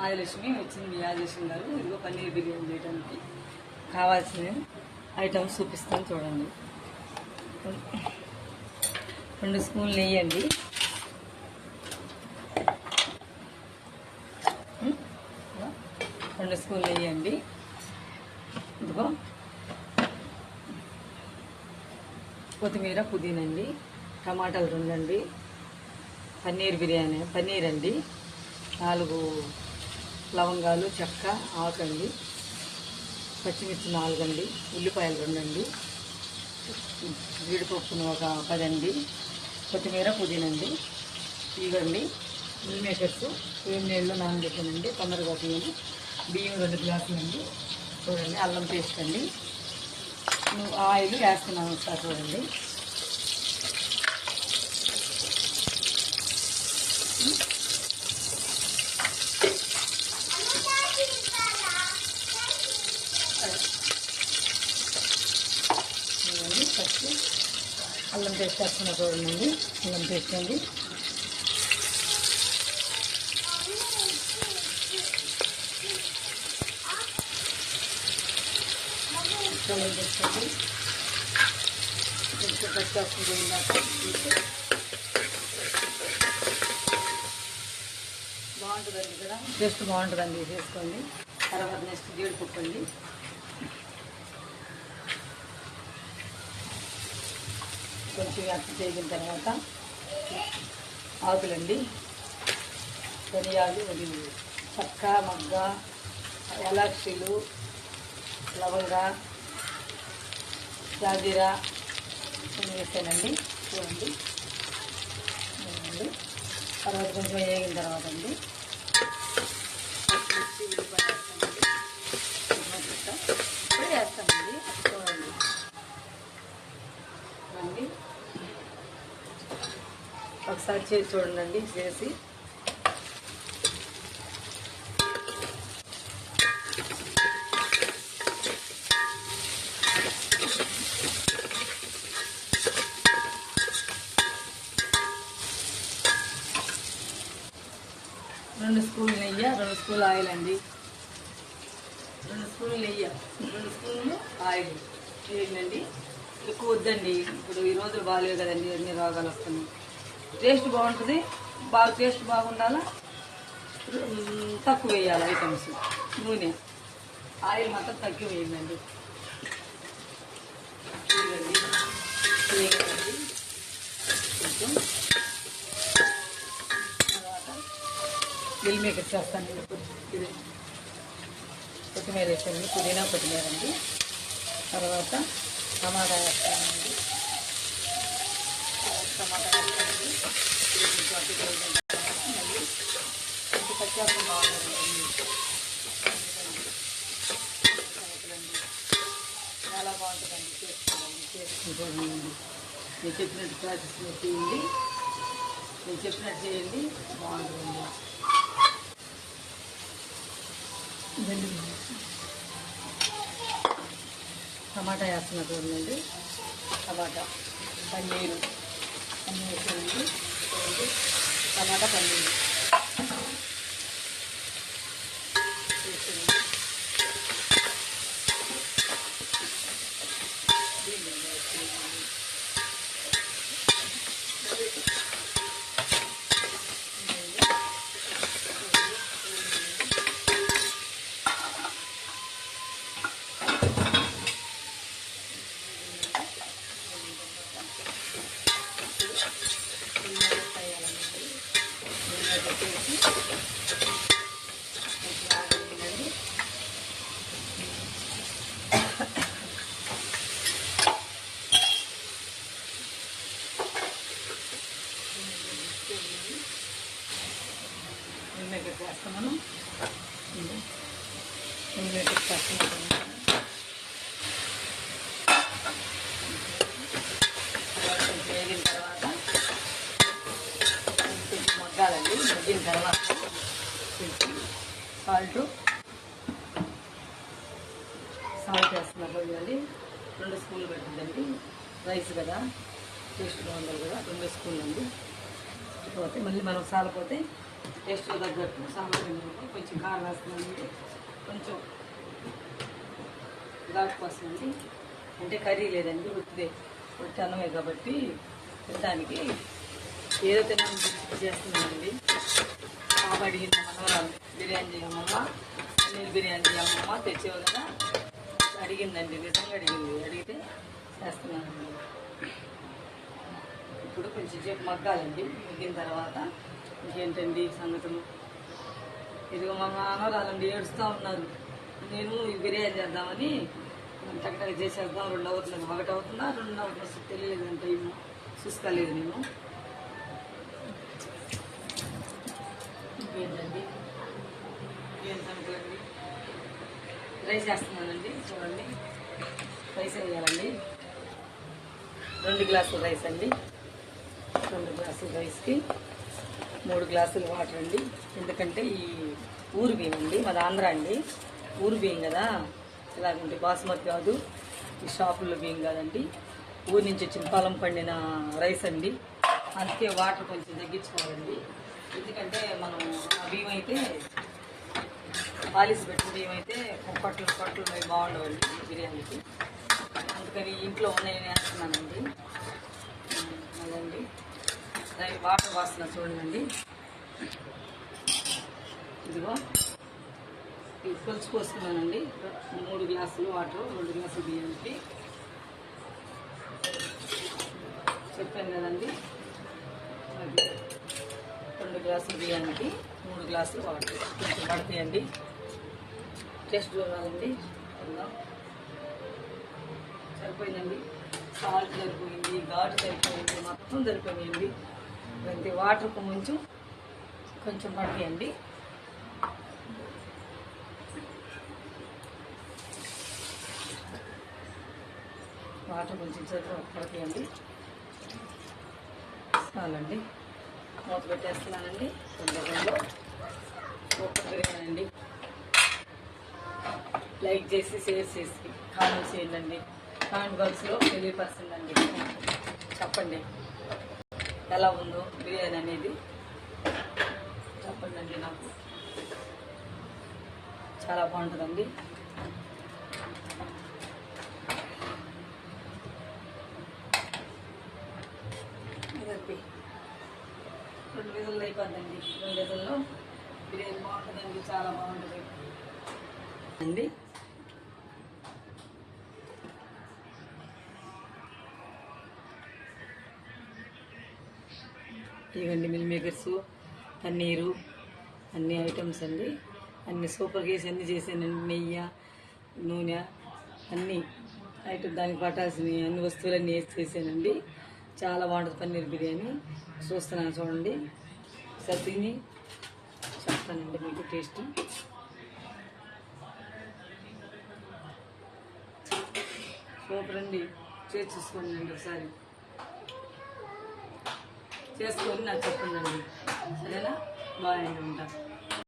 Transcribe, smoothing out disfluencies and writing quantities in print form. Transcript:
ఆదిలక్ష్మి వచ్చింది మీ ఆదిలక్ష్మి గారు. ఇదిగో పన్నీర్ బిర్యానీ చేయడానికి కావాల్సిన ఐటమ్స్ చూపిస్తాను చూడండి. 2 స్పూన్లు నెయ్యి అండి, 2 స్పూన్లు నెయ్యి అండి. ఇదిగో కొత్తిమీర పుదీనా అండి, టమాటాలు 2 అండి, పన్నీర్ బిర్యానీ పన్నీర్ అండి, 4 లవంగాలు చెక్క ఆకండి, పచ్చిమిర్చి 4 అండి, ఉల్లిపాయలు 2 అండి, జీడిపప్పును ఒక 10 అండి, కొత్తిమీర పుదీనా అండి. ఇవ్వండి మిల్ మేకర్స్ వేడి నీళ్ళు నానబెట్టానండి, తొందరగా తీయండి. బియ్యం 2 గ్లాసులు అండి. చూడండి అల్లం పేస్ట్ అండి. ఆయిల్ వేస్తున్నాను ఒకసారి చూడండి. ఫస్ట్ అల్లం పేస్ట్ వేస్తున్నా చూడండి. అల్లం పేస్ట్ అండి, అల్లం పేస్ట్ అండి. కొంచెం పచ్చివాసన పోయిందాక బాగుంటుందండి కదా, టేస్ట్ బాగుంటుందండి. చేసుకోండి. తర్వాత నెక్స్ట్ జీడిపప్పు అండి, కొంచెం అత్తి చేసిన తర్వాత ఆకులండి, ధనియాలు, అది చెక్క మగ్గ యాలకులు లవంగ జాజీరా వేసానండి. చూడండి. తర్వాత కొంచెం వేగిన తర్వాత అండి పచ్చిమిర్చి ఉల్లిపాయ వేస్తామండి, ఇప్పుడు వేస్తామండి. చూడండి అండి ఒకసారి చేసి చూడండి. చేసి రెండు స్పూన్లు నెయ్యి, 2 స్పూన్లు ఆయిల్ అండి, 2 స్పూన్లు నెయ్యి, 2 స్పూన్లు ఆయిల్ వేయండి. ఎక్కువ వద్దండి, ఇప్పుడు ఈ రోజులు బాగాలేవు కదండి, అన్ని రోగాలు వస్తున్నాయి. టేస్ట్ బాగుంటుంది, టేస్ట్ బాగుండాలా, తక్కువ వేయాలి ఐటమ్స్. నూనె ఆయిల్ మాత్రం తక్కువ వేయండి. కొంచెం తర్వాత మిల్ మేకర్ చేస్తానండి. ఇది కొత్తిమీర వేసానండి, పుదీనా కొత్తిమీర అండి. తర్వాత టమాటా వేస్తానండి, టమాటా వేస్తానండి. మళ్ళీ కొంచెం పచ్చివాసన బాగుంటుందండి. చాలా బాగుంటుందండి. చేసుకుంటానండి. నేను చెప్పినట్టు ప్రాసెస్ చేయండి, నేను చెప్పినట్టు చేయండి, బాగుంటుందండి. టమాటా వేస్తున్నా చూడండి. టమాటా పన్నీరు అన్నీ వేసానండి. చూడండి టమాటా పన్నీరు వేసానండి. ఉల్లిగడ్డ వేస్తాం మనం. ఉల్లిగడ్డ వేస్తాం. వేగిన తర్వాత కొంచెం మగ్గాలండి. మగ్గిన తర్వాత కొంచెం సాల్ట్ వేస్తున్నారు చూడండి. 2 స్పూన్లు పెట్టిందండి. రైస్ కదా, టేస్ట్ బాగుండాలి కదా, 2 స్పూన్లు అండి. పోతే మళ్ళీ మనం సాలపోతే టేస్ట్ తగ్గట్టు సాంబార్ కొంచెం కారం వేస్తున్నానండి, కొంచెం ఘాటు వస్తుంది. అంటే కర్రీ లేదండి, ఉత్తిదే ఉత్తి అన్నమే కాబట్టి తినడానికి ఏదో తినడానికి చేస్తున్నానండి. పాప అడిగింది మనవరాలు బిర్యానీ చేయమమ్మా, పన్నీర్ బిర్యానీ చేయమమ్మా తెచ్చేవు కదా అడిగిందండి, నిజంగా అడిగితే చేస్తున్నానండి. ఇప్పుడు కొంచెం సేపు మగ్గాలండి, మగ్గిన తర్వాత ఇంకేంటండి సంగతులు. ఇదిగో మా మనవరాలండి ఏడుస్తూ ఉన్నారు. నేను ఈ బిర్యానీ చేద్దామని టక్టక్ చేసేద్దాం, 2 అవుతుంది, 1 అవుతుందా 2 అవుతుందా తెలియలేదు అంటే టైము చూసుకోలేదు నేను. ఇంకేంటండి ఏం సంగతులండి. రైస్ వేస్తున్నానండి, చూడండి రైస్ వేయాలండి. 2 గ్లాసుల రైస్ అండి, 2 గ్లాసుల రైస్కి 3 గ్లాసులు వాటర్ అండి. ఎందుకంటే ఈ ఊరు బియ్యం అండి, మాది ఆంధ్ర అండి, ఊరు బియ్యం కదా, ఇలాగంటే బాస్మతి కాదు, ఈ షాపుల్లో బియ్యం కాదండి, ఊరి నుంచి వచ్చిన పొలం పండిన రైస్ అండి. అందుకే వాటర్ కొంచెం తగ్గించుకోవాలండి. ఎందుకంటే మనం ఆ బియ్యం అయితే పాలిసి పెట్టిన బియ్యం అయితే పొట్లు అవి బాగుండవండి బిర్యానీకి. అందుకని ఇంట్లో ఉన్నాయి వేస్తున్నానండి. అదండి వాటర్ వాసన చూడండి. ఇదిగో ఇది కొలుచుకొస్తున్నానండి. 3 గ్లాసులు వాటర్, 2 గ్లాసులు బియ్యానికి చెప్పాను కదండి. అది 2 గ్లాసులు బియ్యానికి 3 గ్లాసులు వాటర్ కొంచెం పడతాయండి. టేస్ట్ చూడాలండి. సరిపోయిందండి, సాల్ట్ సరిపోయింది, ఘాటు సరిపోయింది, మొత్తం సరిపోయిందండి. అంతే, వాటర్ కొంచెం పడతాయండి. వాటర్ కొంచెం పడతాయండి, చాలండి. మూత పెట్టేస్తున్నానండి. తొందరలో సూపర్ బిర్యానీ అండి. లైక్ చేసి షేర్ చేసి కామెంట్ చేయండి. కామెంట్ బాక్స్లో తెలియపరచండి, చెప్పండి ఎలా ఉందో బిర్యానీ అనేది చెప్పండి. నాకు చాలా బాగుంటుందండి. ఇదండి 2 విజుల్లో అయిపోద్దండి. 2 విజుల్లో బిర్యానీ బాగుంటుందండి, చాలా బాగుంటుంది అండి. ఇవ్వండి మిల్ మేకర్స్, పన్నీరు, అన్ని ఐటమ్స్ అండి. అన్ని సూపర్గా వేసి అన్నీ చేసానండి. నెయ్యి, నూనె అన్నీ ఐటమ్ దానికి పట్టాల్సినవి అన్ని వస్తువులన్నీ వేసి చేసానండి. చాలా బాగుంటుంది పన్నీర్ బిర్యానీ. చూస్తున్నాను చూడండి, సతిని చెప్తానండి మీకు టేస్ట్. సూపర్ అండి, చేసి చూసుకోండి ఒకసారి, చేసుకొని నాకు చెప్పండి. సరేనా? బాగా ఉంటాను.